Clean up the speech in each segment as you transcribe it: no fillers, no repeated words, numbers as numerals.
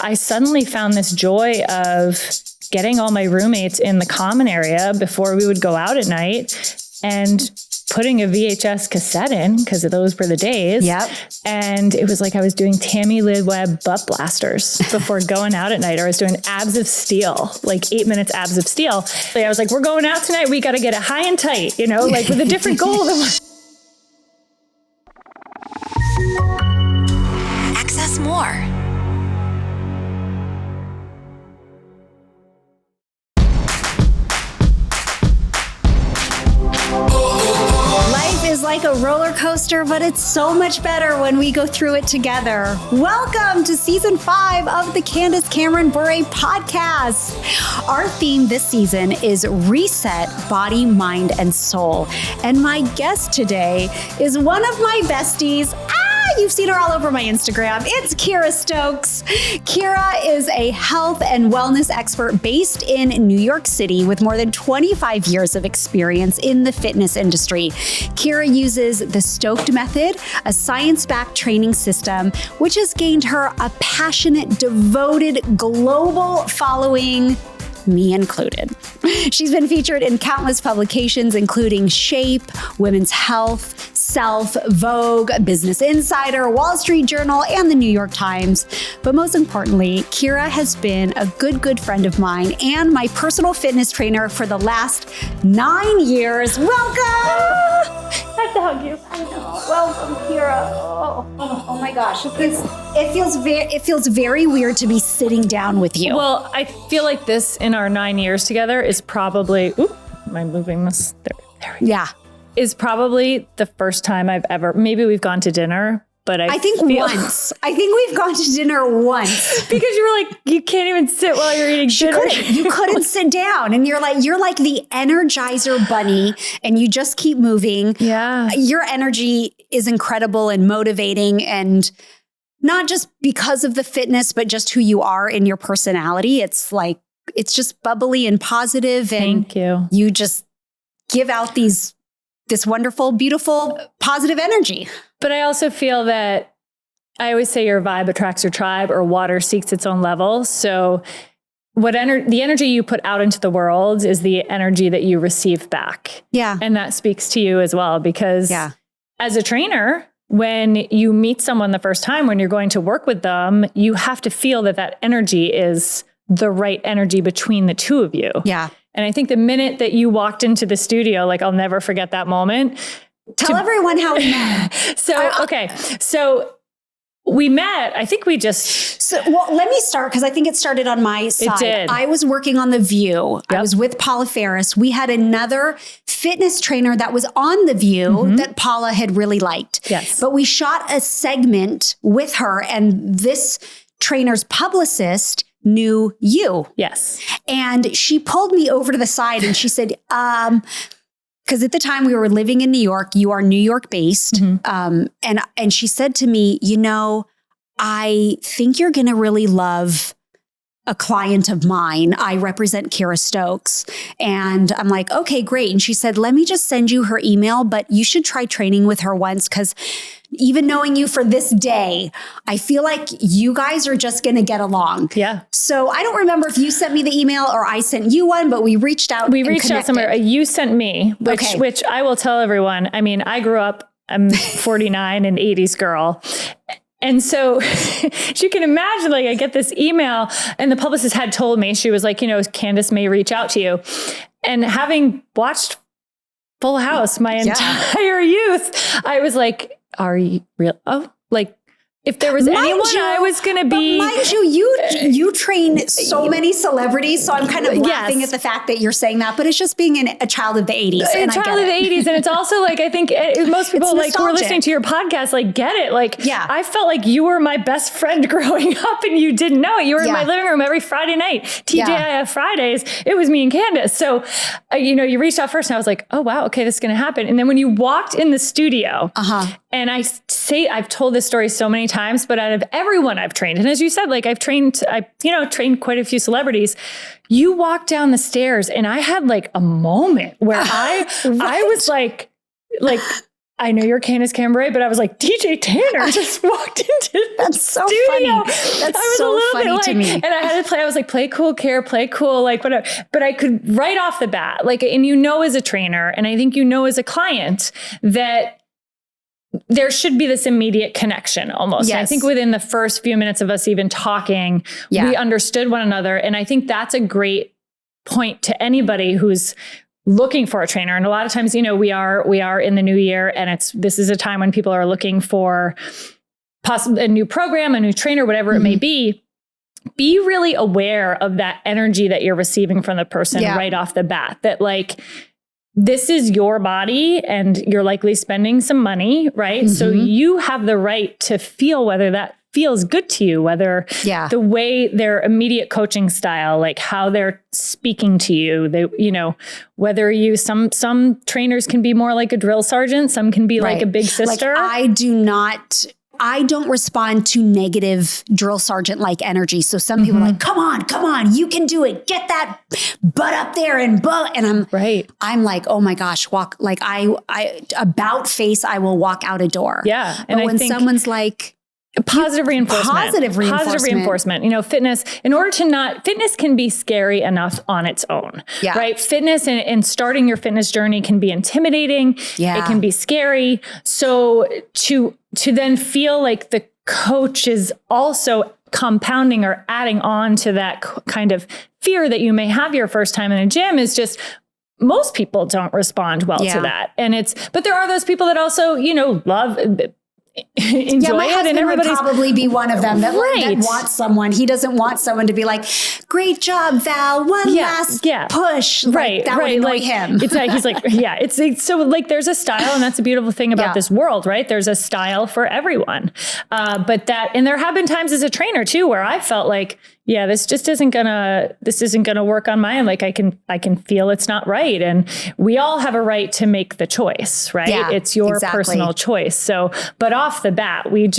I suddenly found this joy of getting all my roommates in the common area before we would go out at night and putting a VHS cassette in, because those were the days. Yep. And it was like I was doing Tammy Lid Webb butt blasters before going out at night, or I was doing abs of steel, like 8 minutes abs of steel. So I was like, we're going out tonight. We got to get it high and tight, like with a different goal than Access more. Life is like a roller coaster, but it's so much better when we go through it together. Welcome to season 5 of the Candace Bure podcast. Our theme this season is reset body, mind, and soul. And my guest today is one of my besties. You've seen her all over my Instagram. It's Stokes. Kira is a health and wellness expert based in New York City with more than 25 years of experience in the fitness industry. Kira uses the Stoked method, a science-backed training system, which has gained her a passionate, devoted, global following, me included. She's been featured in countless publications, including Shape, Women's Health, Self, Vogue, Business Insider, Wall Street Journal, and the New York Times. But most importantly, Kira has been a good friend of mine and my personal fitness trainer for the last 9 years. Welcome! I have to hug you. I know. Welcome, Kira. Oh my gosh. It feels very weird to be sitting down with you. Well, I feel like this in our 9 years together is probably, am I moving this? There we go. Yeah. Is probably the first time I've ever, maybe we've gone to dinner, but I think once. I think we've gone to dinner once. Because you were like, you can't even sit while you're eating dinner. You couldn't sit down. And you're like the Energizer bunny and you just keep moving. Yeah. Your energy is incredible and motivating, and not just because of the fitness, but just who you are in your personality. It's just bubbly and positive. And thank you. You just give out this wonderful, beautiful, positive energy. But I also feel that I always say your vibe attracts your tribe, or water seeks its own level. So the energy you put out into the world is the energy that you receive back. Yeah. And that speaks to you as well, because as a trainer, when you meet someone the first time, when you're going to work with them, you have to feel that energy is the right energy between the two of you. Yeah. And I think the minute that you walked into the studio, I'll never forget that moment. Tell everyone how we met. So we met, I think we just... let me start, because I think it started on my side. It did. I was working on The View. Yep. I was with Paula Ferris. We had another fitness trainer that was on The View that Paula had really liked. Yes. But we shot a segment with her, and this trainer's publicist knew you. Yes. And she pulled me over to the side and she said, because at the time we were living in New York, you are New York based. And she said to me, I think you're going to really love a client of mine. I represent Kira Stokes. And I'm like, okay, great. And she said, let me just send you her email, but you should try training with her once, because even knowing you for this day, I feel like you guys are just going to get along. Yeah. So I don't remember if you sent me the email or I sent you one, but we reached out. We reached out somewhere. You sent me, which I will tell everyone. I mean, I grew up, I'm 49, an 80s girl. And so you can imagine, I get this email, and the publicist had told me, she was like, Candace may reach out to you. And having watched Full House my entire youth, I was like, are you real? Oh, if there was anyone I was going to be... Mind you train so many celebrities, so I'm kind of laughing at the fact that you're saying that, but it's just being a child of the 80s. A child of the 80s. And it's also I think most people who are listening to your podcast, get it. I felt like you were my best friend growing up and you didn't know it. You were in my living room every Friday night. TJIF Fridays. It was me and Candace. So, you reached out first and I was like, oh, wow, okay, this is going to happen. And then when you walked in the studio, and I've told this story so many times, but out of everyone I've trained, and as you said, I've trained quite a few celebrities. You walked down the stairs and I had a moment where I was like I know you're Candace Cameron, but I was like, DJ Tanner just walked into the That's so studio. funny. That's so funny to me. And I had to play, I was like, play cool, Care, play cool, like whatever. But I could right off the bat, like, and you know, as a trainer, and I think you know, as a client, that there should be this immediate connection almost. Yes. I think within the first few minutes of us even talking, we understood one another. And I think that's a great point to anybody who's looking for a trainer. And a lot of times, you know, we are in the new year, and this is a time when people are looking for possibly a new program, a new trainer, whatever it may be. Be really aware of that energy that you're receiving from the person right off the bat, that like, this is your body and you're likely spending some money, right? So you have the right to feel whether that feels good to you, whether the way their immediate coaching style, like how they're speaking to you, they, you know, whether you, some trainers can be more like a drill sergeant, some can be like a big sister. Like I don't respond to negative drill sergeant like energy. So some people are like, come on, you can do it. Get that butt up there and I'm like, oh my gosh, walk, like I about face, I will walk out a door. Yeah. And when someone's like, Positive reinforcement. You know, fitness, fitness can be scary enough on its own, right? Fitness and starting your fitness journey can be intimidating. Yeah. It can be scary. So to then feel like the coach is also compounding or adding on to that kind of fear that you may have your first time in a gym is just, most people don't respond well to that. But there are those people that also, you know, love, enjoy my husband it, and would probably be one of them that wants someone. He doesn't want someone to be like, great job, Val, one last push. Like, that would annoy him. It's like, he's like, it's so like, there's a style, and that's the beautiful thing about this world, right? There's a style for everyone. And there have been times as a trainer too, where I felt like, this just isn't gonna work on my end. Like I can feel it's not right. And we all have a right to make the choice, right? Yeah, it's your personal choice. So, but off the bat, we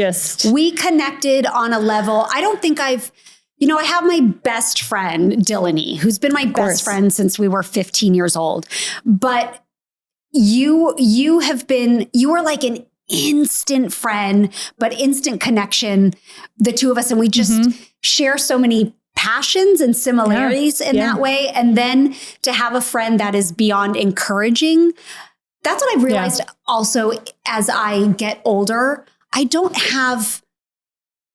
connected on a level. I don't think I have my best friend, Dillany, who's been my best friend since we were 15 years old. But you were like an instant friend, but instant connection, the two of us. And we just share so many passions and similarities in that way. And then to have a friend that is beyond encouraging, that's what I've realized also as I get older. I don't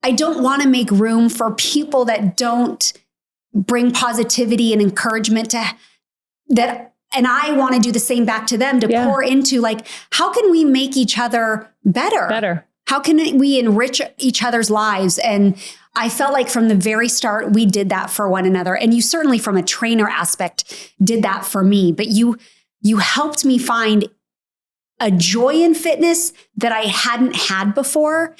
want to make room for people that don't bring positivity and encouragement to that. And I want to do the same back to them, to pour into, like, how can we make each other better? How can we enrich each other's lives? And I felt like from the very start, we did that for one another. And you certainly from a trainer aspect did that for me, but you helped me find a joy in fitness that I hadn't had before.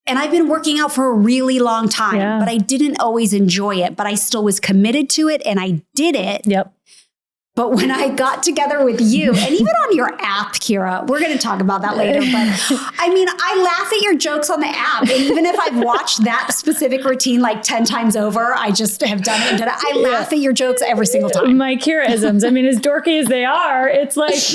And I've been working out for a really long time, but I didn't always enjoy it, but I still was committed to it and I did it. Yep. But when I got together with you, and even on your app, Kira, we're going to talk about that later. But I mean, I laugh at your jokes on the app. And even if I've watched that specific routine like 10 times over, I just have done it. I laugh at your jokes every single time. My Kira-isms. I mean, as dorky as they are, it's like,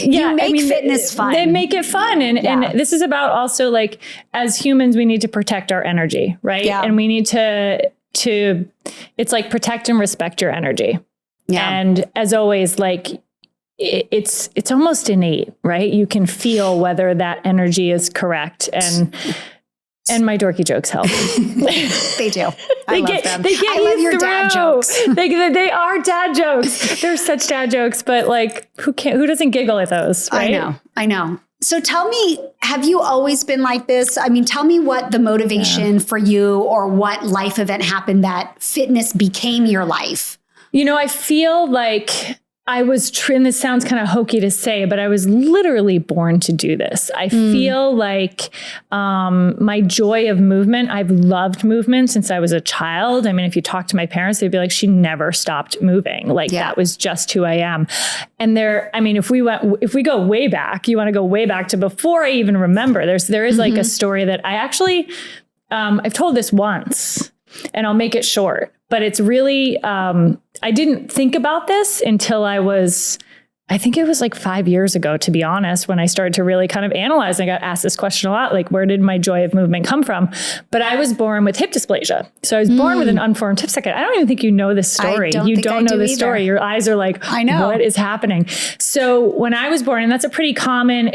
you make fitness fun. They make it fun. And this is about also like, as humans, we need to protect our energy, right? Yeah. And we need to it's like protect and respect your energy. Yeah. And as always, like it's almost innate, right? You can feel whether that energy is correct. And my dorky jokes help. They do. I love them. I love your dad jokes. They are dad jokes. They're such dad jokes, but like who doesn't giggle at those, right? I know. So tell me, have you always been like this? I mean, tell me what the motivation for you or what life event happened that fitness became your life. You know, I feel like I was, and this sounds kind of hokey to say, but I was literally born to do this. I feel like my joy of movement, I've loved movement since I was a child. I mean, if you talk to my parents, they'd be like, she never stopped moving. Like that was just who I am. And if we go way back, you want to go way back to before I even remember, there is like a story that I actually, I've told this once and I'll make it short. But it's really, I didn't think about this until I was I think it was like 5 years ago, to be honest, when I started to really kind of analyze. I got asked this question a lot, like, where did my joy of movement come from? But I was born with hip dysplasia. So I was born with an unformed hip socket. I don't even think you know this story. You don't know this story. Your eyes are like, I know what is happening. So when I was born, and that's a pretty common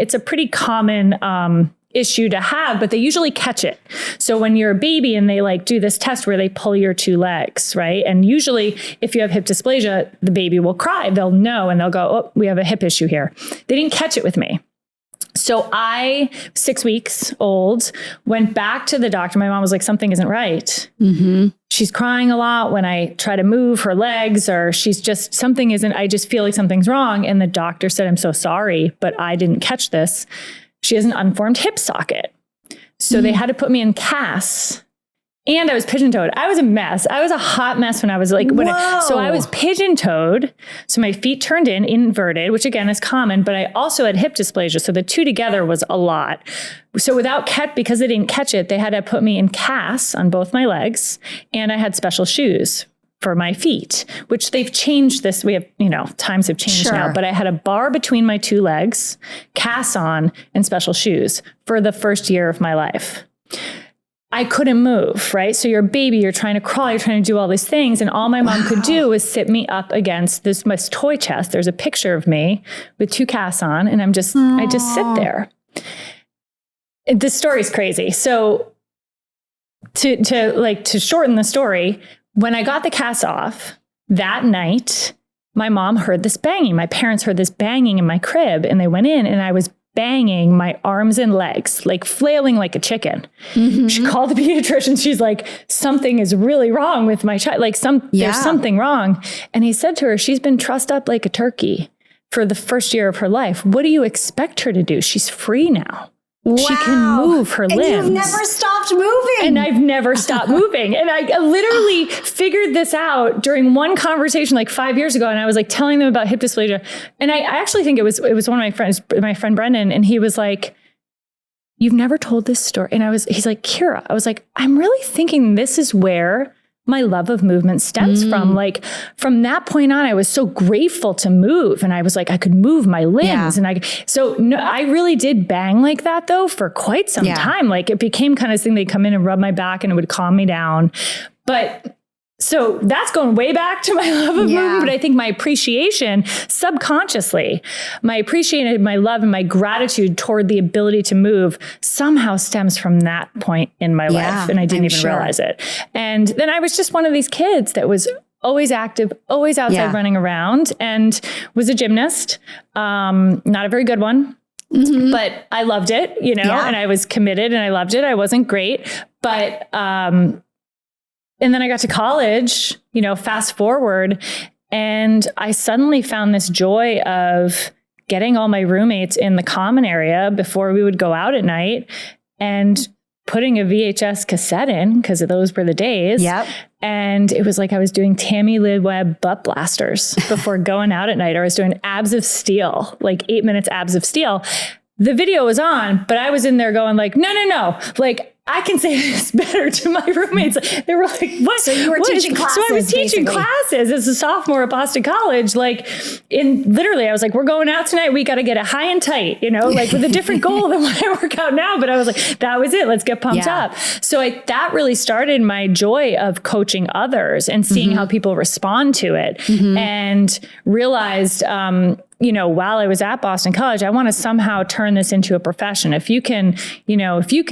issue to have, but they usually catch it. So when you're a baby and they like do this test where they pull your two legs, right? And usually if you have hip dysplasia, the baby will cry. They'll know and they'll go, oh, we have a hip issue here. They didn't catch it with me. So I, 6 weeks old, went back to the doctor. My mom was like, something isn't right. She's crying a lot when I try to move her legs, or she's just, I just feel like something's wrong. And the doctor said, I'm so sorry, but I didn't catch this. She has an unformed hip socket. So they had to put me in casts, and I was pigeon-toed. I was a mess. I was a hot mess when I was like, so I was pigeon-toed. So my feet turned inverted, which again is common, but I also had hip dysplasia. So the two together was a lot. So because they didn't catch it, they had to put me in casts on both my legs, and I had special shoes for my feet, which they've changed this. We have, times have changed now, but I had a bar between my two legs, casts on, and special shoes for the first year of my life. I couldn't move, right? So you're a baby, you're trying to crawl, you're trying to do all these things. And all my mom could do was sit me up against my toy chest. There's a picture of me with two casts on, and I just sit there. This story's crazy. So to shorten the story, when I got the cast off that night, my mom heard this banging. My parents heard this banging in my crib, and they went in, and I was banging my arms and legs, like flailing like a chicken. She called the pediatrician. She's like, something is really wrong with my child. There's something wrong. And he said to her, she's been trussed up like a turkey for the first year of her life. What do you expect her to do? She's free now. Wow. She can move her limbs. And you've never stopped moving. And I've never stopped moving. And I literally figured this out during one conversation like 5 years ago. And I was like telling them about hip dysplasia. And I actually think it was one of my friends, my friend Brendan. And he was like, you've never told this story. And he's like, Kira. I was like, I'm really thinking this is where my love of movement stems from. Like from that point on, I was so grateful to move, and I was like, I could move my limbs. And I really did bang like that though for quite some time. Like it became kind of this thing. They'd come in and rub my back and it would calm me down. But so that's going way back to my love of movement. But I think my appreciation subconsciously, my love and my gratitude toward the ability to move somehow stems from that point in my life. And I didn't even realize it. And then I was just one of these kids that was always active, always outside running around, and was a gymnast. Not a very good one. But I loved it, and I was committed and I loved it. I wasn't great, but, and then I got to college, fast forward, and I suddenly found this joy of getting all my roommates in the common area before we would go out at night and putting a VHS cassette in, because those were the days. Yep. And it was like I was doing Tammy Lid Webb butt blasters before going out at night, or I was doing abs of steel, like 8 minutes abs of steel. The video was on, but I was in there going like, no. Like, I can say this better to my roommates. They were like, what? So you were teaching classes. So I was teaching classes as a sophomore at Boston College. Like literally, I was like, we're going out tonight. We got to get it high and tight, like with a different goal than when I work out now. But I was like, that was it. Let's get pumped up. So that really started my joy of coaching others and seeing how people respond to it, and realized, while I was at Boston College, I want to somehow turn this into a profession. If you can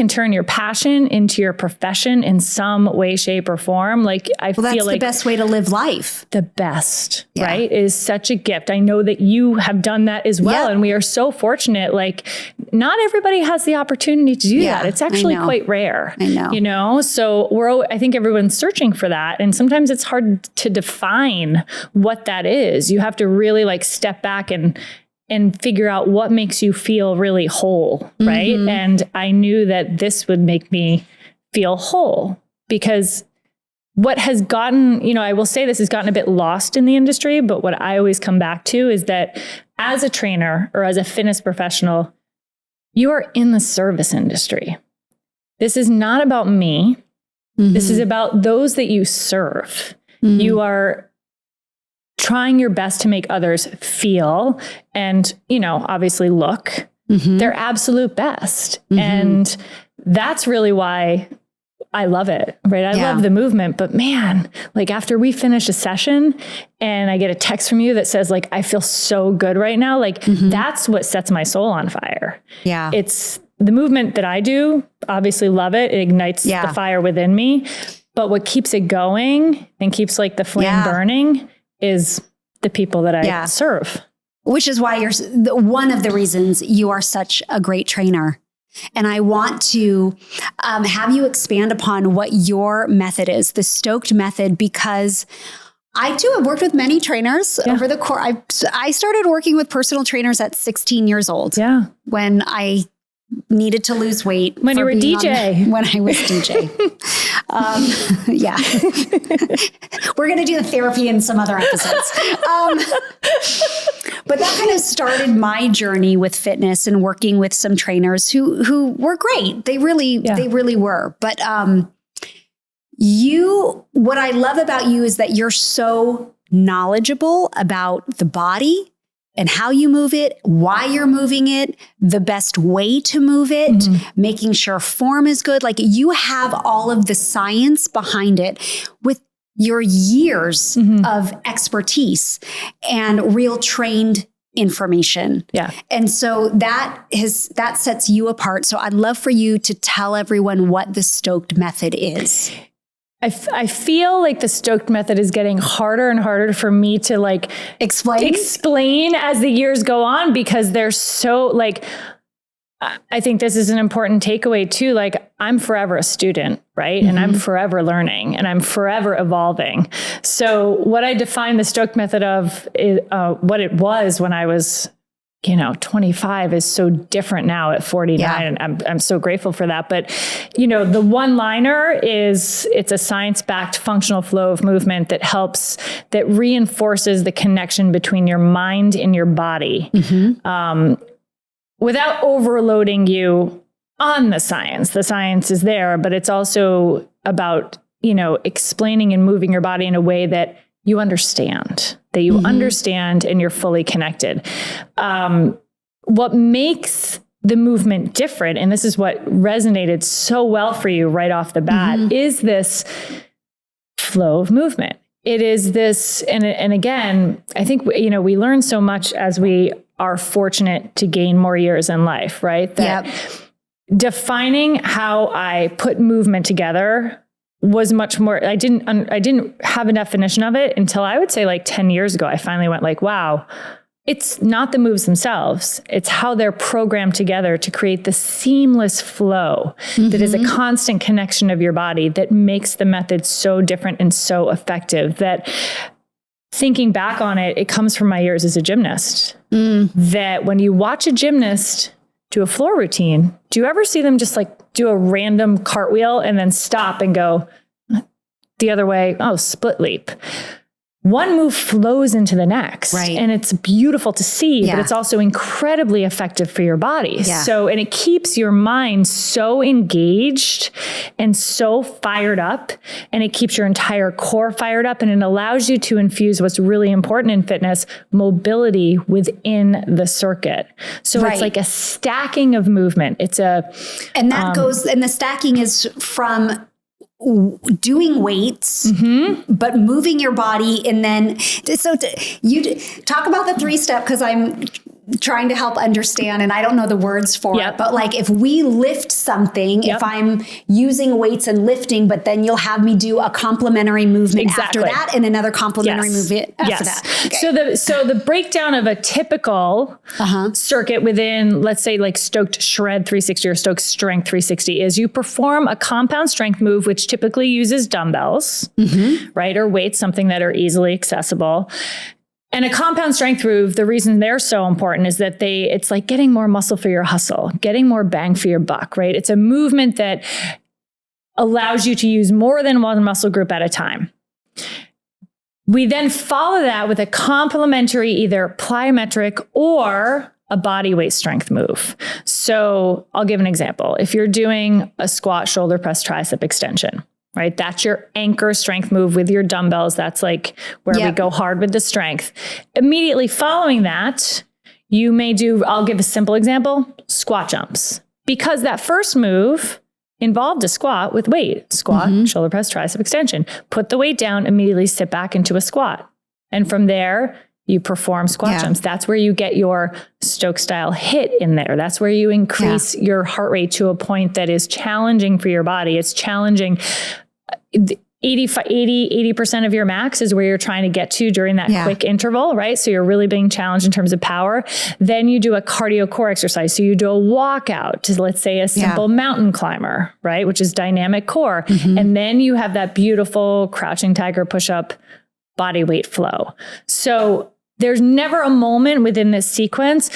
turn your passion into your profession in some way, shape, or form, like I feel like that's the best way to live life. The best, right? It is such a gift. I know that you have done that as well. And we are so fortunate. Like not everybody has the opportunity to do that. It's actually quite rare. I know. So I think everyone's searching for that. And sometimes it's hard to define what that is. You have to really like step back and figure out what makes you feel really whole, right? And I knew that this would make me feel whole, because what has gotten, I will say this has gotten a bit lost in the industry, but what I always come back to is that as a trainer or as a fitness professional, you are in the service industry. This is not about me. This is about those that you serve. You are trying your best to make others feel and, obviously look their absolute best. And that's really why I love it, right? I love the movement, but man, like after we finish a session and I get a text from you that says like, I feel so good right now. Like that's what sets my soul on fire. Yeah. It's the movement that I do, obviously love it. It ignites the fire within me, but what keeps it going and keeps like the flame burning is the people that I serve. Which is why you're one of the reasons you are such a great trainer. And I want to have you expand upon what your method is, the Stoked method, because I too have worked with many trainers over the course. I started working with personal trainers at 16 years old. Yeah. When I needed to lose weight. When you were DJ. When I was DJ. Yeah. We're going to do the therapy in some other episodes. But that kind of started my journey with fitness and working with some trainers who were great. They really were. But what I love about you is that you're so knowledgeable about the body and how you move it, why you're moving it, the best way to move it, making sure form is good. Like you have all of the science behind it with your years of expertise and real trained information. Yeah. And so that sets you apart. So I'd love for you to tell everyone what the Stoked method is. I feel like the Stoked method is getting harder and harder for me to like explain as the years go on, because they're so like, I think this is an important takeaway too. Like I'm forever a student, right? And I'm forever learning and I'm forever evolving. So what I define the Stoked method of is what it was when I was 25 is so different now at 49. And I'm so grateful for that. But, the one-liner is it's a science-backed functional flow of movement that reinforces the connection between your mind and your body without overloading you on the science. The science is there, but it's also about, explaining and moving your body in a way that you understand, and you're fully connected. What makes the movement different, and this is what resonated so well for you right off the bat, is this flow of movement. It is this, and again, I think, we learn so much as we are fortunate to gain more years in life, right? That defining how I put movement together was much more, I didn't have a definition of it until I would say like 10 years ago. I finally went like, wow, it's not the moves themselves. It's how they're programmed together to create the seamless flow that is a constant connection of your body that makes the method so different and so effective. That thinking back on it, it comes from my years as a gymnast. That when you watch a gymnast do a floor routine, do you ever see them just like do a random cartwheel and then stop and go the other way? Oh, split leap. One move flows into the next, right? And it's beautiful to see, but it's also incredibly effective for your body. Yeah. So, and it keeps your mind so engaged and so fired up, and it keeps your entire core fired up, and it allows you to infuse what's really important in fitness, mobility within the circuit. So it's like a stacking of movement. And the stacking is from doing weights, but moving your body. And then, you talk about the 3-step, because I'm trying to help understand, and I don't know the words for it, but like if we lift something, if I'm using weights and lifting, but then you'll have me do a complementary movement after that and another complementary movement after that. Okay. So the breakdown of a typical circuit within, let's say like Stoked Shred 360 or Stoked Strength 360 is you perform a compound strength move, which typically uses dumbbells, right? Or weights, something that are easily accessible. And a compound strength move, the reason they're so important is that it's like getting more muscle for your hustle, getting more bang for your buck, right? It's a movement that allows you to use more than one muscle group at a time. We then follow that with a complementary, either plyometric or a body weight strength move. So I'll give an example. If you're doing a squat, shoulder press, tricep extension, right? That's your anchor strength move with your dumbbells. That's like where we go hard with the strength. Immediately following that, you may do, I'll give a simple example, squat jumps. Because that first move involved a squat with weight. Squat, shoulder press, tricep extension. Put the weight down, immediately sit back into a squat. And from there, you perform squat jumps. That's where you get your Stokes style hit in there. That's where you increase your heart rate to a point that is challenging for your body. It's challenging. 80% of your max is where you're trying to get to during that quick interval, right? So you're really being challenged in terms of power. Then you do a cardio core exercise. So you do a walkout to, let's say, a simple mountain climber, right? Which is dynamic core. And then you have that beautiful crouching tiger push-up body weight flow. So there's never a moment within this sequence.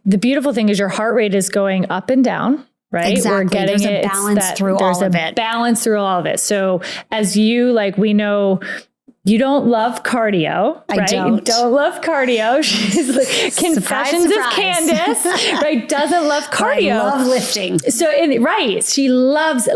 The beautiful thing is your heart rate is going up and down. Right? Exactly. We're getting there's a balance through all of it. Balance through all of it. So as you, like, we know you don't love cardio, right? You don't love cardio. She's like, confessions of Candace, right? Doesn't love cardio. I love lifting. So, she loves to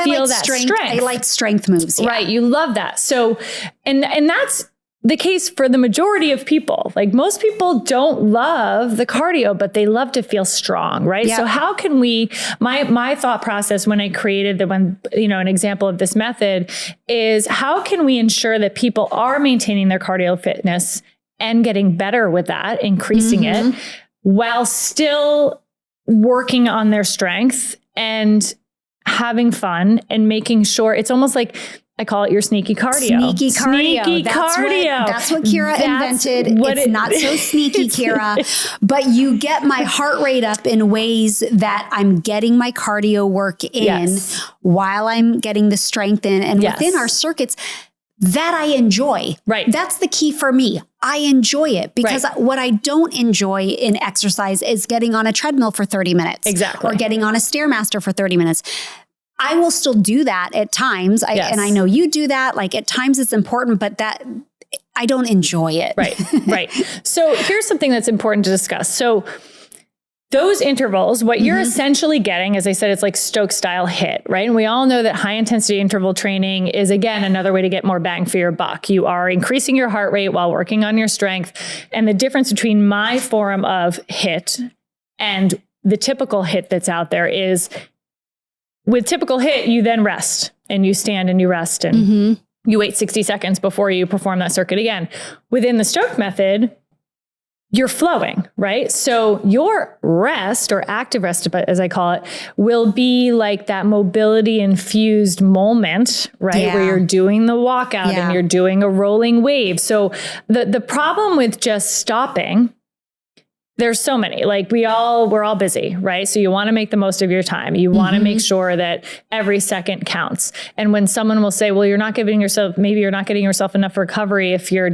feel that strength. I like strength moves. Yeah. Right. You love that. So, and that's the case for the majority of people. Like, most people don't love the cardio, but they love to feel strong, right? So how can we, my thought process when I created an example of this method is, how can we ensure that people are maintaining their cardio fitness and getting better with that, increasing it, while still working on their strength and having fun and making sure it's almost like, I call it your sneaky cardio. Sneaky cardio. That's what Kira invented. It's not so sneaky, Kira, but you get my heart rate up in ways that I'm getting my cardio work in while I'm getting the strength in, and within our circuits that I enjoy. Right. That's the key for me. I enjoy it, because what I don't enjoy in exercise is getting on a treadmill for 30 minutes. Exactly. Or getting on a Stairmaster for 30 minutes. I will still do that at times. And I know you do that. Like, at times it's important, but that I don't enjoy it. Right. So here's something that's important to discuss. So those intervals, what you're essentially getting, as I said, it's like Stokes style hit, right? And we all know that high intensity interval training is, again, another way to get more bang for your buck. You are increasing your heart rate while working on your strength. And the difference between my form of hit and the typical hit that's out there is, with typical hit, you then rest, and you stand and you rest, and you wait 60 seconds before you perform that circuit again. Within the Stoked method, you're flowing, right? So your rest, or active rest, as I call it, will be like that mobility infused moment, right? Where you're doing the walkout and you're doing a rolling wave. So the problem with just stopping, there's so many, like we're all busy, right? So you want to make the most of your time. You want to make sure that every second counts. And when someone will say, well, maybe you're not getting yourself enough recovery if you're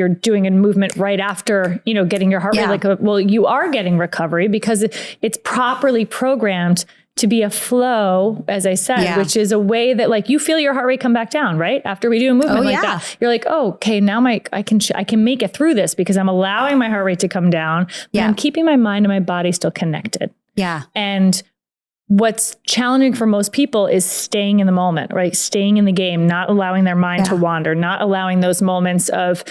doing a movement right after, getting your heart rate, well, you are getting recovery because it's properly programmed to be a flow, as I said, which is a way that, like, you feel your heart rate come back down, right? After we do a movement that, you're like, oh, okay, now I can make it through this because I'm allowing my heart rate to come down, but I'm keeping my mind and my body still connected. Yeah. And what's challenging for most people is staying in the moment, right? Staying in the game, not allowing their mind to wander, not allowing those moments of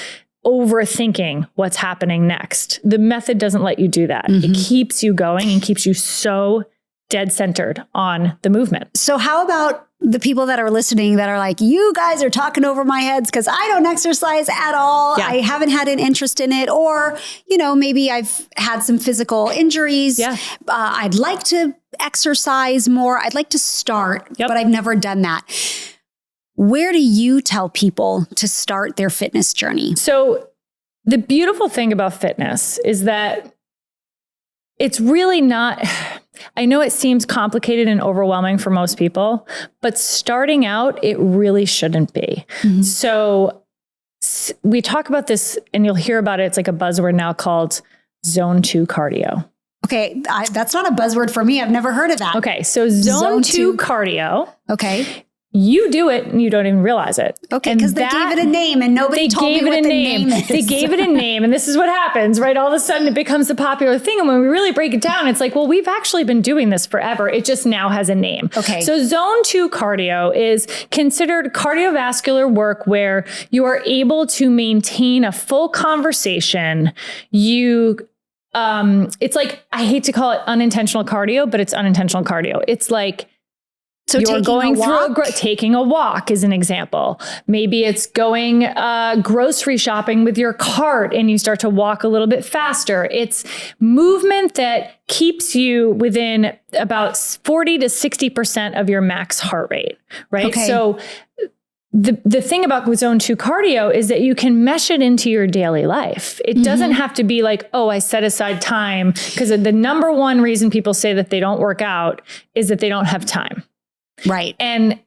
overthinking what's happening next. The method doesn't let you do that. It keeps you going and keeps you so dead centered on the movement. So how about the people that are listening that are like, you guys are talking over my heads because I don't exercise at all. I haven't had an interest in it. Or, maybe I've had some physical injuries. I'd like to exercise more. I'd like to start, but I've never done that. Where do you tell people to start their fitness journey? So the beautiful thing about fitness is that it's really not, I know it seems complicated and overwhelming for most people, but starting out, it really shouldn't be. So we talk about this, and you'll hear about it. It's like a buzzword now called zone 2 cardio. Okay. That's not a buzzword for me. I've never heard of that. Okay. So zone 2 cardio. Okay. you do it and you don't even realize it. Okay, because they gave it a name and nobody told me what the name is. They gave it a name, and this is what happens, right? All of a sudden it becomes a popular thing. And when we really break it down, it's like, well, we've actually been doing this forever. It just now has a name. Okay. So zone 2 cardio is considered cardiovascular work where you are able to maintain a full conversation. It's like, I hate to call it unintentional cardio, but it's unintentional cardio. It's like, so you're going through taking a walk is an example. Maybe it's going grocery shopping with your cart and you start to walk a little bit faster. It's movement that keeps you within about 40 to 60% of your max heart rate, right? Okay. So the thing about zone 2 cardio is that you can mesh it into your daily life. It doesn't have to be like, oh, I set aside time, because the number one reason people say that they don't work out is that they don't have time. Right. And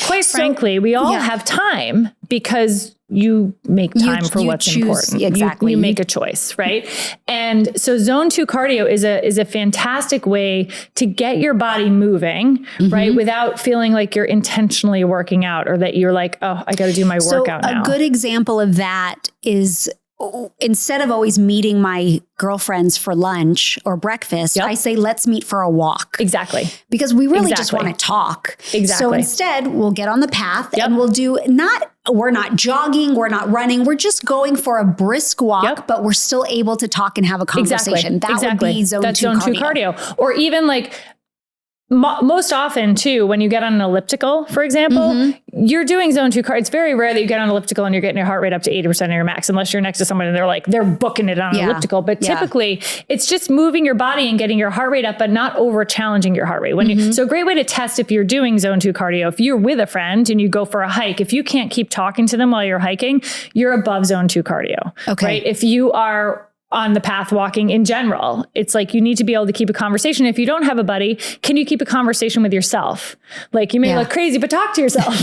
quite frankly, we all have time because you make time for what's important. Exactly. You make a choice, right? And so zone 2 cardio is a fantastic way to get your body moving, right? Without feeling like you're intentionally working out or that you're like, oh, I got to do my workout now. A good example of that is, instead of always meeting my girlfriends for lunch or breakfast, I say, let's meet for a walk. Exactly. Because we really just want to talk. Exactly. So instead, we'll get on the path and we'll do we're not jogging, we're not running, we're just going for a brisk walk, but we're still able to talk and have a conversation. That would be zone 2 cardio. Or even like, most often too, when you get on an elliptical, for example, you're doing zone 2 cardio. It's very rare that you get on an elliptical and you're getting your heart rate up to 80% of your max, unless you're next to someone and they're booking it on an elliptical. But typically it's just moving your body and getting your heart rate up, but not over challenging your heart rate. So a great way to test if you're doing zone 2 cardio, if you're with a friend and you go for a hike, if you can't keep talking to them while you're hiking, you're above zone 2 cardio. Okay. Right? If you are on the path walking in general, it's like you need to be able to keep a conversation. If you don't have a buddy, can you keep a conversation with yourself? Like, you may look crazy, but talk to yourself.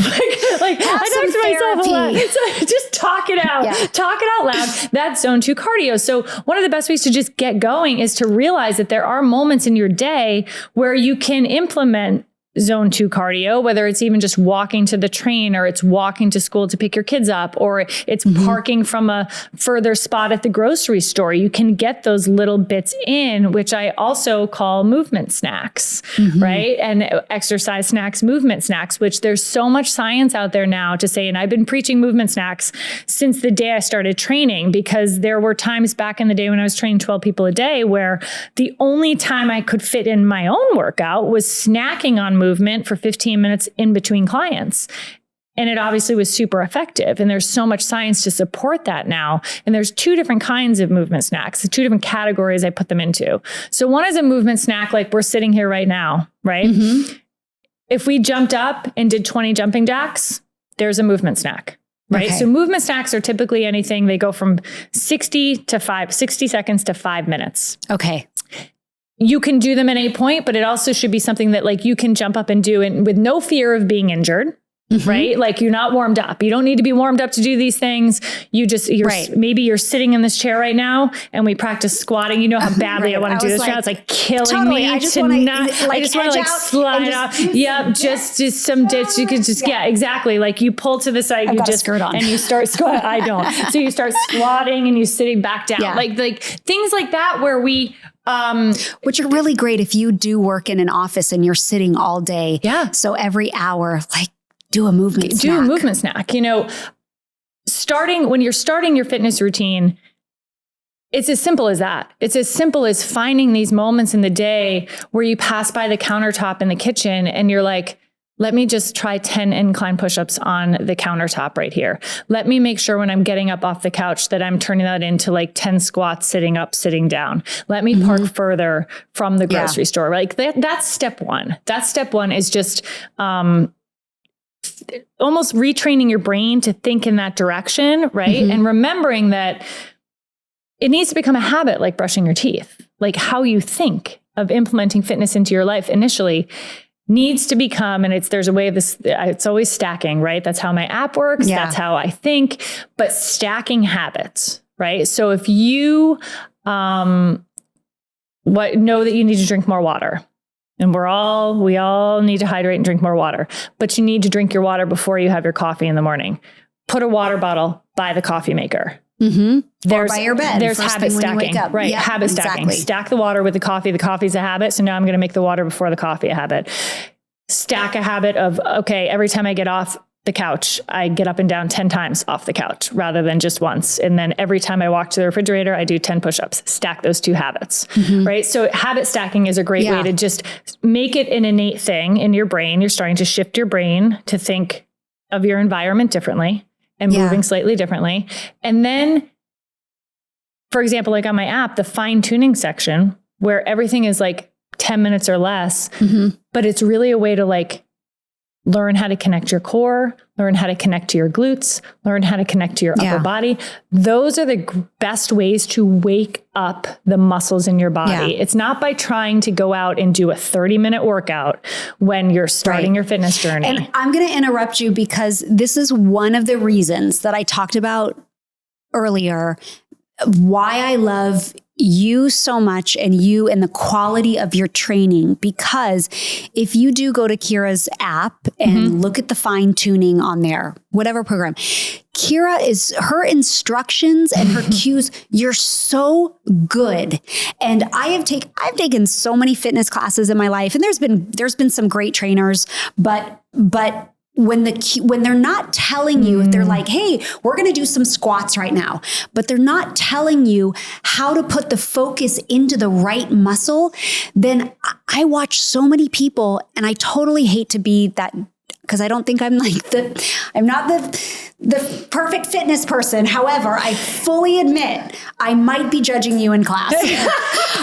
like I talk to myself a lot. So just talk it out. Talk it out loud. That's zone 2 cardio. So one of the best ways to just get going is to realize that there are moments in your day where you can implement zone 2 cardio, whether it's even just walking to the train, or it's walking to school to pick your kids up, or it's parking from a further spot at the grocery store. You can get those little bits in, which I also call movement snacks, right? And exercise snacks, movement snacks, which there's so much science out there now to say, and I've been preaching movement snacks since the day I started training, because there were times back in the day when I was training 12 people a day where the only time I could fit in my own workout was snacking on movement for 15 minutes in between clients. And it obviously was super effective. And there's so much science to support that now. And there's 2 different kinds of movement snacks, 2 different categories I put them into. So one is a movement snack, like we're sitting here right now, right? If we jumped up and did 20 jumping jacks, there's a movement snack. Right. Okay. So movement snacks are typically anything. They go from 60 seconds to 5 minutes. Okay. You can do them at any point, but it also should be something that like you can jump up and do, and with no fear of being injured, right? Like you're not warmed up. You don't need to be warmed up to do these things. Maybe you're sitting in this chair right now and we practice squatting. You know how badly I want to do this now. It's like killing me. I just want to slide off. Yep. Just some ditch. You could just, exactly. Like you pull to the side, you just, and you start squatting. I don't. So you start squatting and you sitting back down. Like things like that where we, which are really great if you do work in an office and you're sitting all day. Yeah. So every hour, like do a movement snack. Do a movement snack. You know, when you're starting your fitness routine, it's as simple as that. It's as simple as finding these moments in the day where you pass by the countertop in the kitchen and you're like, let me just try 10 incline push-ups on the countertop right here. Let me make sure when I'm getting up off the couch that I'm turning that into like 10 squats, sitting up, sitting down. Let me park further from the grocery store. Like that's step one. That step one is just almost retraining your brain to think in that direction, right? And remembering that it needs to become a habit, like brushing your teeth. Like how you think of implementing fitness into your life initially needs to become, and there's a way of this, it's always stacking, right? That's how my app works. That's how I think, but stacking habits, right? So if you know that you need to drink more water, And we all need to hydrate and drink more water, but you need to drink your water before you have your coffee in the morning. Put a water bottle by the coffee maker. Mm-hmm. Or by your bed. There's habit stacking, right? Yep, habit stacking. Exactly. Stack the water with the coffee. The coffee's a habit. So now I'm going to make the water before the coffee a habit. Stack a habit of, okay, every time I get off the couch, I get up and down 10 times off the couch rather than just once. And then every time I walk to the refrigerator, I do 10 push-ups. Stack those 2 habits, right? So habit stacking is a great way to just make it an innate thing in your brain. You're starting to shift your brain to think of your environment differently and moving slightly differently. And then, for example, like on my app, the fine tuning section where everything is like 10 minutes or less, but it's really a way to like learn how to connect your core, learn how to connect to your glutes, learn how to connect to your upper body. Those are the best ways to wake up the muscles in your body. It's not by trying to go out and do a 30-minute workout when you're starting your fitness journey. And I'm going to interrupt you because this is one of the reasons that I talked about earlier, why I love you so much and you and the quality of your training. Because if you do go to Kira's app and look at the fine tuning on there, whatever program, Kira is her instructions and her cues. You're so good. And I've taken so many fitness classes in my life, and there's been some great trainers, but when they're not telling you, if they're like, hey, we're going to do some squats right now, but they're not telling you how to put the focus into the right muscle, then I watch so many people, and I totally hate to be that, because I don't think I'm not the perfect fitness person. However, I fully admit I might be judging you in class.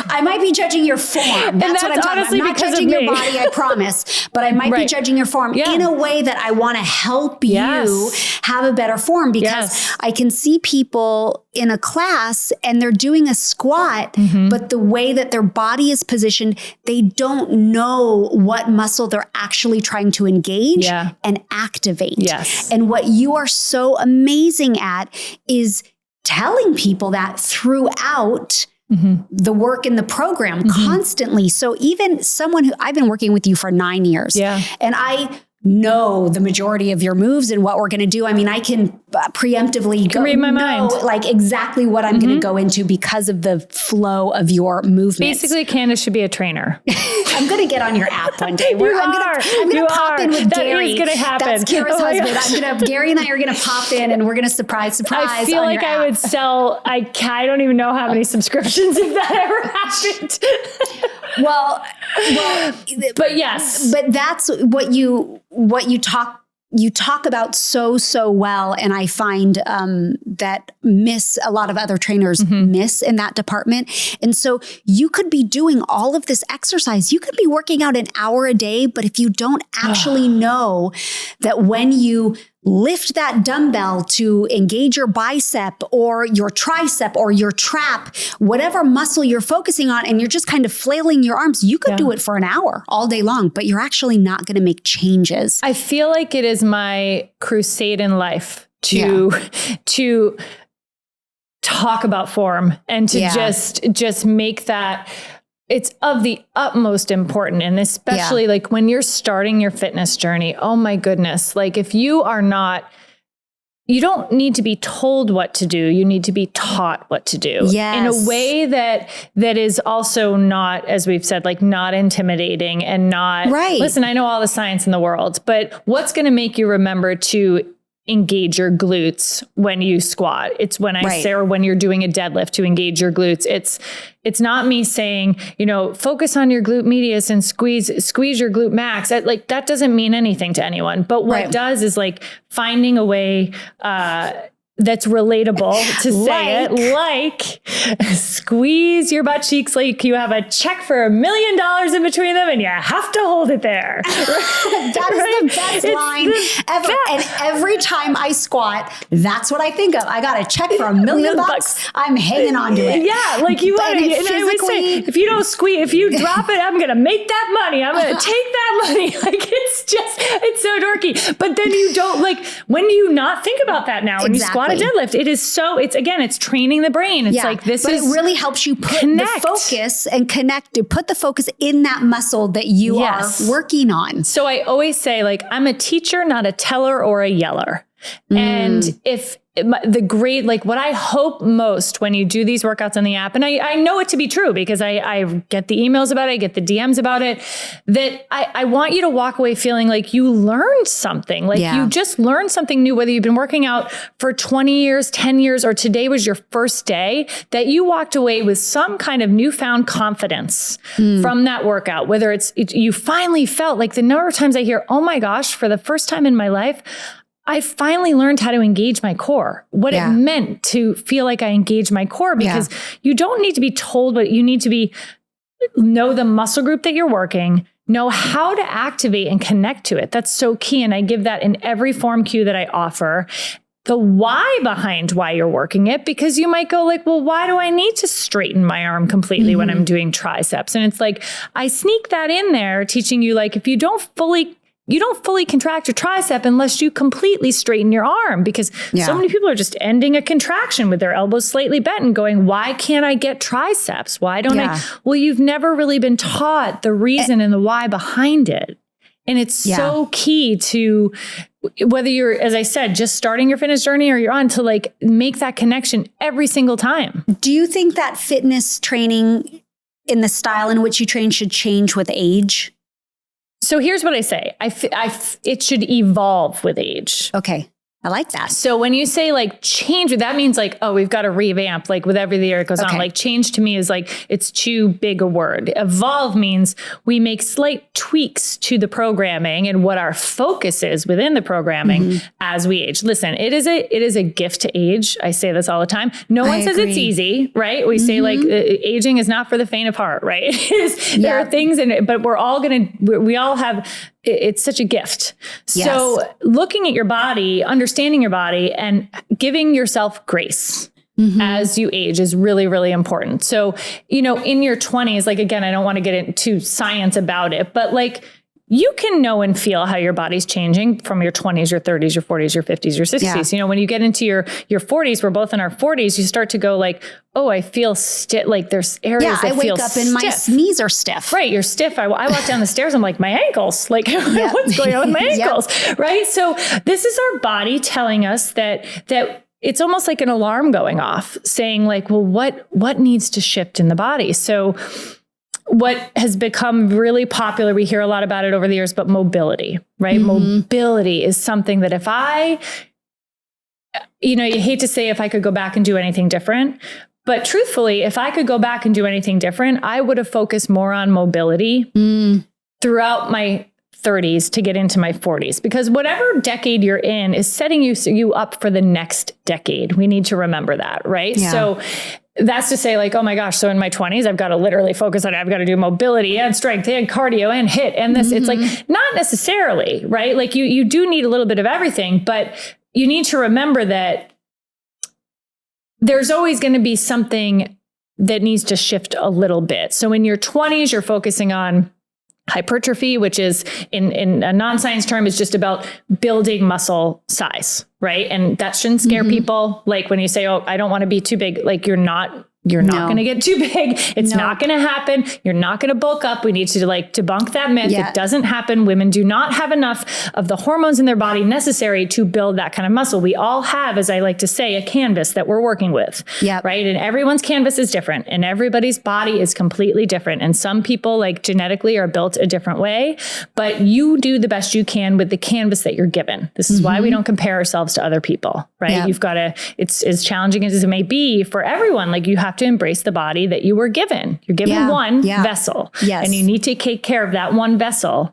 I might be judging your form. That's what I'm talking about. I'm not judging your body, I promise, but I might be judging your form in a way that I want to help you have a better form, because I can see people in a class and they're doing a squat, but the way that their body is positioned, they don't know what muscle they're actually trying to engage and activate. And what you are so amazing at is telling people that throughout the work in the program constantly. So even someone who I've been working with you for 9 years, and I know the majority of your moves and what we're going to do. I mean, I can preemptively read my mind, like exactly what I'm going to go into because of the flow of your movements. Basically, Candace should be a trainer. I'm going to get on your app one day. I'm going to pop in with Gary. That is going to happen. That's Kira's husband. Gary and I are going to pop in and we're going to surprise. I feel like I would sell. I don't even know how many subscriptions if that ever happened. well, but yes, but that's what you talk about so well. And I find that a lot of other trainers miss in that department. And so you could be doing all of this exercise. You could be working out an hour a day, but if you don't actually know that when you lift that dumbbell to engage your bicep or your tricep or your trap, whatever muscle you're focusing on, and you're just kind of flailing your arms, you could do it for an hour all day long, but you're actually not going to make changes. I feel like it is my crusade in life to talk about form and to just make that. It's of the utmost importance. And especially like when you're starting your fitness journey, oh my goodness. Like if you don't need to be told what to do. You need to be taught what to do in a way that is also not, as we've said, like not intimidating and not, listen, I know all the science in the world, but what's going to make you remember to engage your glutes when you squat? It's when I say, or when you're doing a deadlift, to engage your glutes. It's not me saying, focus on your glute medius and squeeze your glute max. Like that doesn't mean anything to anyone. But what it does is like finding a way, that's relatable to say it, like squeeze your butt cheeks like you have a check for $1 million in between them and you have to hold it there. That is the best line ever. And every time I squat, that's what I think of. I got a check for $1 million. I'm hanging on to it. Yeah, like you want to. And I always say, if you don't squeeze, if you drop it, I'm going to make that money. I'm going to take that money. Like it's so dorky. But then you don't when do you not think about that now? When you squat a deadlift, it's training the brain. It's it really helps you put the focus and put the focus in that muscle that you are working on. So I always say I'm a teacher, not a teller or a yeller. And if what I hope most when you do these workouts on the app, and I know it to be true because I get the emails about it, I get the DMs about it, that I want you to walk away feeling like you learned something, you just learned something new, whether you've been working out for 20 years, 10 years, or today was your first day, that you walked away with some kind of newfound confidence from that workout, whether you finally felt the number of times I hear, oh my gosh, for the first time in my life, I finally learned how to engage my core, what it meant to feel like I engage my core, because you don't need to be told what you need to know the muscle group that you're working, know how to activate and connect to it. That's so key. And I give that in every form cue that I offer. The why behind why you're working it, because you might go well, why do I need to straighten my arm completely when I'm doing triceps? And it's I sneak that in there, teaching you if you don't fully contract your tricep unless you completely straighten your arm, because so many people are just ending a contraction with their elbows slightly bent and going, why can't I get triceps? Why don't I? Well, you've never really been taught the reason and the why behind it. And it's so key to whether you're, as I said, just starting your fitness journey or you're on to make that connection every single time. Do you think that fitness training in the style in which you train should change with age? So here's what I say. It should evolve with age. Okay. I like that. So when you say change, that means we've got to revamp, with every year it goes on. Change to me is it's too big a word. Evolve means we make slight tweaks to the programming and what our focus is within the programming as we age. Listen, it is a gift to age. I say this all the time. No one says it's easy, right? We say aging is not for the faint of heart, right? There are things in it, but we all have. It's such a gift. Yes. So looking at your body, understanding your body, and giving yourself grace as you age is really, really important. So, in your 20s, again, I don't want to get into science about it, but you can know and feel how your body's changing from your 20s, your 30s, your 40s, your 50s, your 60s. Yeah. When you get into your 40s, we're both in our 40s, you start to go oh, I feel stiff. There's areas that feel stiff. I wake up and my knees are stiff. Right. You're stiff. I walk down the stairs. I'm my ankles, what's going on with my ankles? Right. So this is our body telling us that it's almost like an alarm going off saying well, what needs to shift in the body? So what has become really popular, we hear a lot about it over the years, but mobility, right? Mobility is something that if you hate to say if I could go back and do anything different, but truthfully, if I could go back and do anything different, I would have focused more on mobility throughout my 30s to get into my 40s, because whatever decade you're in is setting you up for the next decade. We need to remember that, right? Yeah. So that's to say oh my gosh, so in my 20s, I've got to literally focus on it. I've got to do mobility and strength and cardio and HIIT and this. It's not necessarily, right? You do need a little bit of everything, but you need to remember that there's always going to be something that needs to shift a little bit. So in your 20s, you're focusing on hypertrophy, which is in a non-science term is just about building muscle size, right? And that shouldn't scare people. When you say, oh, I don't want to be too big, you're not going to get too big. It's not going to happen. You're not going to bulk up. We need to debunk that myth. Yeah. It doesn't happen. Women do not have enough of the hormones in their body necessary to build that kind of muscle. We all have, as I like to say, a canvas that we're working with, right? And everyone's canvas is different and everybody's body is completely different. And some people genetically are built a different way, but you do the best you can with the canvas that you're given. This is why we don't compare ourselves to other people, right? Yep. You've got to, it's as challenging as it may be for everyone. You have to embrace the body that you were given. You're given one vessel. Yes. And you need to take care of that one vessel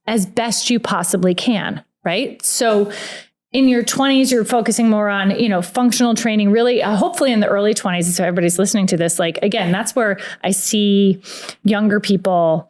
as best you possibly can. Right. So in your 20s, you're focusing more on, functional training, really, hopefully in the early 20s. So everybody's listening to this, again, that's where I see younger people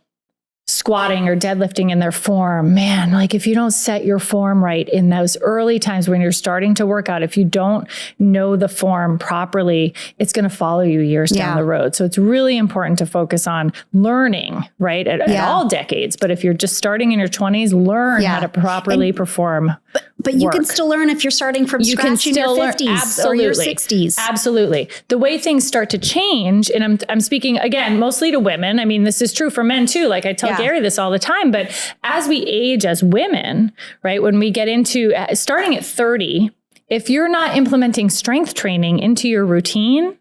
squatting or deadlifting in their form, man, like if you don't set your form right in those early times when you're starting to work out, if you don't know the form properly, it's going to follow you years down the road. So it's really important to focus on learning, right? At all decades. But if you're just starting in your 20s, learn how to properly perform. But you can still learn if you're starting from scratch in your 50s or your 60s. Absolutely. The way things start to change, and I'm speaking again, mostly to women. I mean, this is true for men too. Like I tell Gary this all the time, but as we age as women, right, when we get into starting at 30, if you're not implementing strength training into your routine,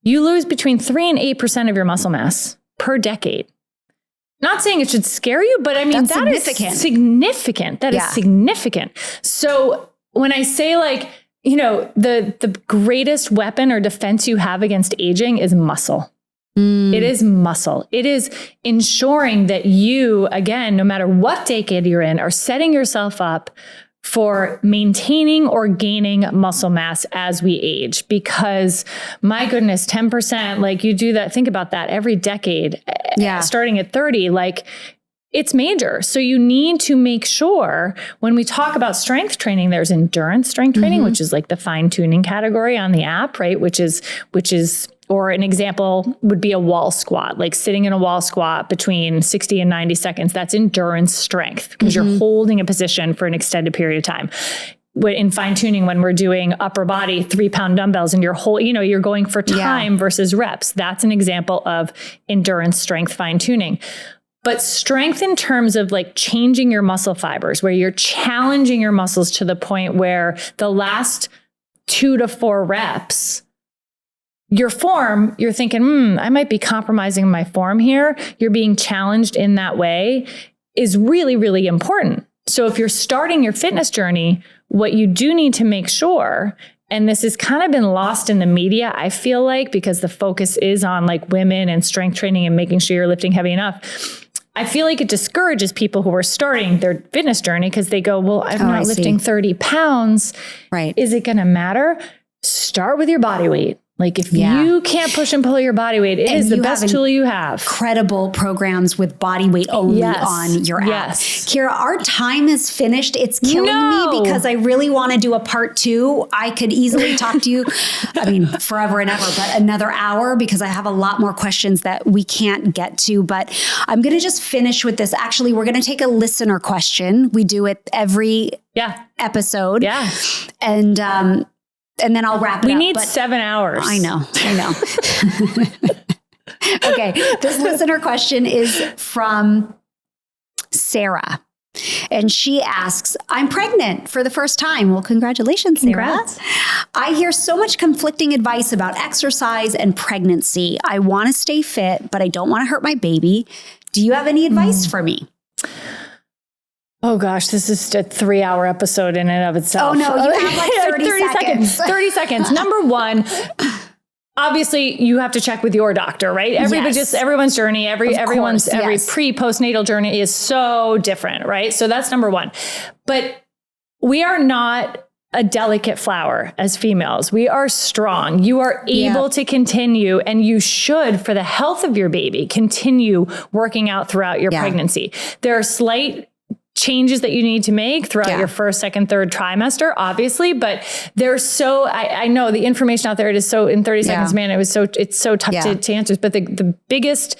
you lose between 3 and 8% of your muscle mass per decade. Not saying it should scare you, but I mean, that is significant. That is significant. So when I say like, you know, the greatest weapon or defense you have against aging is muscle. It is muscle. It is ensuring that you, again, no matter what decade you're in, are setting yourself up for maintaining or gaining muscle mass as we age. Because my goodness, 10%, like you do that, think about that every decade, starting at 30, like it's major. So you need to make sure when we talk about strength training, there's endurance strength training, which is like the fine tuning category on the app, right? Which is, or an example would be a wall squat, like sitting in a wall squat between 60 and 90 seconds. That's endurance strength because you're holding a position for an extended period of time. In fine tuning, when we're doing upper body 3-pound dumbbells and you're going for time versus reps, that's an example of endurance strength fine tuning. But strength in terms of like changing your muscle fibers, where you're challenging your muscles to the point where the last 2 to 4 reps, your form, you're thinking, I might be compromising my form here. You're being challenged in that way is really, really important. So if you're starting your fitness journey, what you do need to make sure, and this has kind of been lost in the media, I feel like, because the focus is on like women and strength training and making sure you're lifting heavy enough. I feel like it discourages people who are starting their fitness journey because they go, well, I'm not lifting 30 pounds. Right. Is it going to matter? Start with your body weight. Like if you can't push and pull your body weight, it is the best tool you have. Credible programs with body weight only on your app. Kira, our time is finished. It's killing me because I really want to do a part 2. I could easily talk to you, I mean, forever and ever, but another hour because I have a lot more questions that we can't get to. But I'm going to just finish with this. Actually, we're going to take a listener question. We do it every episode. Yeah. And then I'll wrap it up. We need 7 hours. I know. Okay. This listener question is from Sarah. And she asks, I'm pregnant for the first time. Well, congratulations, Sarah. I hear so much conflicting advice about exercise and pregnancy. I want to stay fit, but I don't want to hurt my baby. Do you have any advice for me? Oh gosh, this is a 3-hour episode in and of itself. Oh no, you have like 30 seconds. 30 seconds. Number one, obviously you have to check with your doctor, right? Everyone's journey, every pre-postnatal journey is so different, right? So that's number one. But we are not a delicate flower as females. We are strong. You are able to continue, and you should, for the health of your baby, continue working out throughout your pregnancy. There are slight changes that you need to make throughout your first, second, third trimester, obviously, but there's I know the information out there, it is so in 30 seconds, man, it's so tough to answer. But the biggest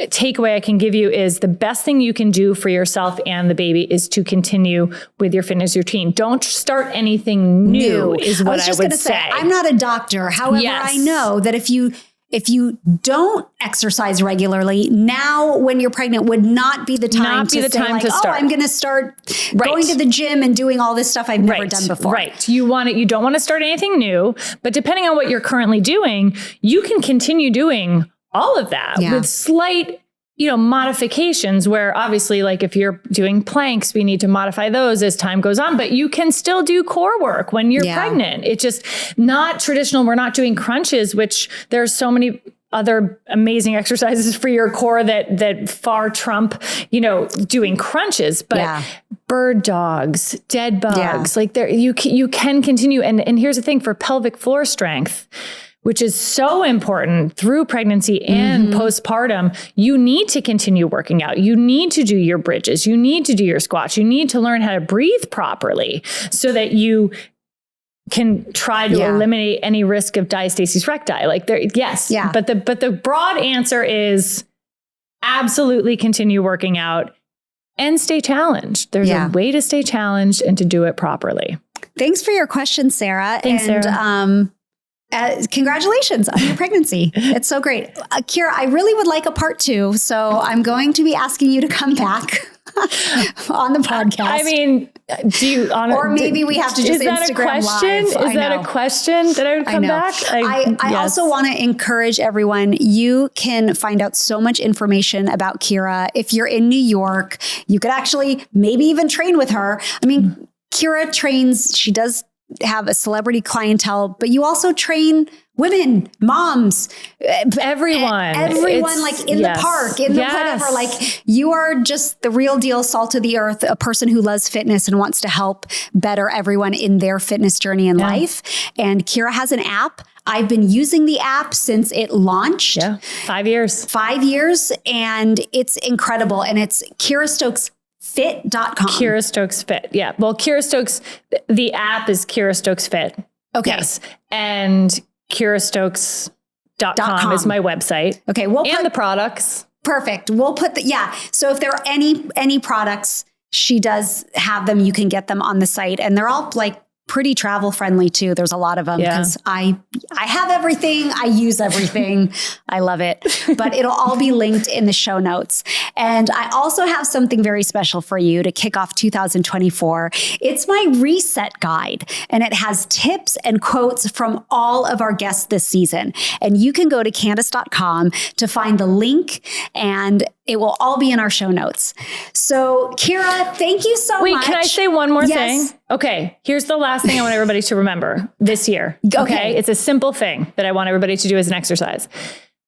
takeaway I can give you is the best thing you can do for yourself and the baby is to continue with your fitness routine. Don't start anything new is what I would say. I'm not a doctor. However, I know that if you don't exercise regularly, now when you're pregnant would not be the time to start. Oh, I'm going to start going to the gym and doing all this stuff I've never done before. Right. You don't want to start anything new, but depending on what you're currently doing, you can continue doing all of that with slight modifications where obviously like if you're doing planks, we need to modify those as time goes on, but you can still do core work when you're pregnant. It's just not traditional. We're not doing crunches, which there's so many other amazing exercises for your core that far trump, doing crunches, but bird dogs, dead bugs, like there, you can continue. And here's the thing for pelvic floor strength, which is so important through pregnancy and postpartum, you need to continue working out. You need to do your bridges. You need to do your squats. You need to learn how to breathe properly so that you can try to eliminate any risk of diastasis recti. Like there, yes. Yeah. But the broad answer is absolutely continue working out and stay challenged. There's a way to stay challenged and to do it properly. Thanks for your question, Sarah. Thanks, Sarah. Congratulations on your pregnancy. It's so great. Kira, I really would like a part 2. So I'm going to be asking you to come back on the podcast. I mean, or maybe we have to just Instagram live. Is that a question that I would come back? I also want to encourage everyone. You can find out so much information about Kira. If you're in New York, you could actually maybe even train with her. I mean, Kira trains, she does have a celebrity clientele, but you also train women, moms, everyone like in the park, in the whatever, like you are just the real deal, salt of the earth, a person who loves fitness and wants to help better everyone in their fitness journey in life. And Kira has an app. I've been using the app since it launched. Yeah. 5 years. 5 years. And it's incredible. And it's KiraStokesFit.com. Kira Stokes Fit. Yeah. Well, Kira Stokes, the app is Kira Stokes Fit. Okay. Yes. And KiraStokes.com is my website. Okay. And the products. Perfect. We'll put so if there are any products, she does have them. You can get them on the site, and they're all like pretty travel friendly too. There's a lot of them because I have everything. I use everything. I love it, but it'll all be linked in the show notes. And I also have something very special for you to kick off 2024. It's my reset guide, and it has tips and quotes from all of our guests this season. And you can go to Candace.com to find the link, and it will all be in our show notes. So Kira, thank you so much. Wait, can I say one more thing? Okay, here's the last thing I want everybody to remember this year. Okay. It's a simple thing that I want everybody to do as an exercise.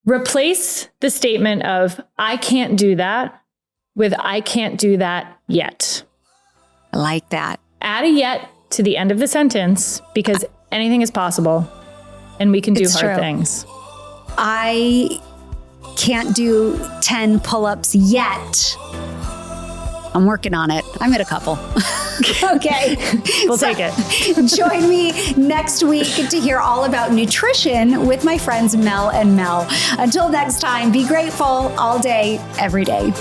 Replace the statement of, I can't do that with, I can't do that yet. I like that. Add a yet to the end of the sentence because anything is possible and we can do hard things. I can't do 10 pull-ups yet. I'm working on it. I'm at a couple. Okay. We'll take it. Join me next week to hear all about nutrition with my friends Mel and Mel. Until next time, be grateful all day, every day.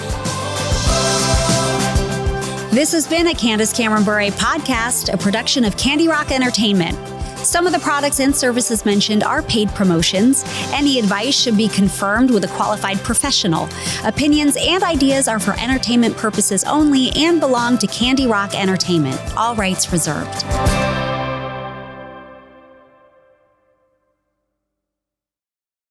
This has been a Candace Cameron Bure podcast, a production of Candy Rock Entertainment. Some of the products and services mentioned are paid promotions. Any advice should be confirmed with a qualified professional. Opinions and ideas are for entertainment purposes only and belong to Candy Rock Entertainment. All rights reserved.